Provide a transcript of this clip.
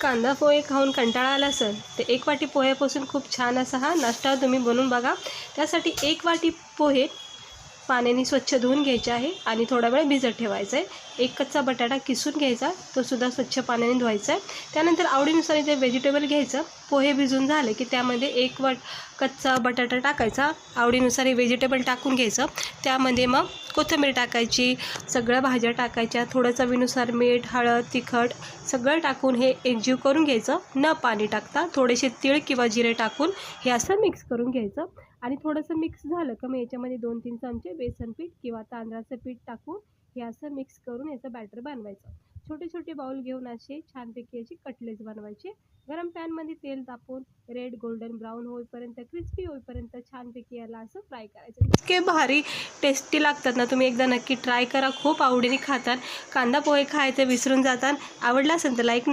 कांदा पोहे खाऊन कंटाळा आला असेल तर एक वाटी पोह्यापासून खूप छान असा हा नाश्ता तुम्ही बनवून बघा। त्यासाठी एक वाटी पोहे पाण्याने स्वच्छ धुवून घ्यायचे आहे आणि थोडा वेळ भिजत ठेवायचं आहे। एक कच्चा बटाटा किसून घ्यायचा, तो सुद्धा स्वच्छ पाण्याने धुवायचा आहे। त्यानंतर आवडीनुसार इथे व्हेजिटेबल घ्यायचं। पोहे भिजून झाले की त्यामध्ये एक कच्चा बटाटा टाकायचा, आवडीनुसार हे व्हेजिटेबल टाकून घ्यायचं। त्यामध्ये मग कोथिंबीर टाकायची, सगळ्या भाज्या टाकायच्या, थोडं चवीनुसार मीठ, हळद, तिखट सगळं टाकून हे एकजीव करून घ्यायचं, न पाणी टाकता। थोडेसे तीळ किंवा जिरे टाकून हे असं मिक्स करून घ्यायचं आणि थोडंसं मिक्स झालं का मग याच्यामध्ये 2-3 चमचे बेसन पीठ किंवा तांदळाचं पीठ टाकून हे असं मिक्स करून याचं बॅटर बनवायचं। छोटे छोटे बाउल घेऊन असे छानपैकी याची कटलेट्स बनवायचे। गरम पॅनमध्ये तेल तापवून रेड गोल्डन ब्राऊन होईपर्यंत, क्रिस्पी होईपर्यंत छानपैकी याला असं फ्राय करायचं। इतके भारी टेस्टी लागतात ना, तुम्ही एकदा नक्की ट्राय करा, खूप आवडीने खातात। कांदा पोहे खायचे विसरून जातात। आवडला असेल तर लाईक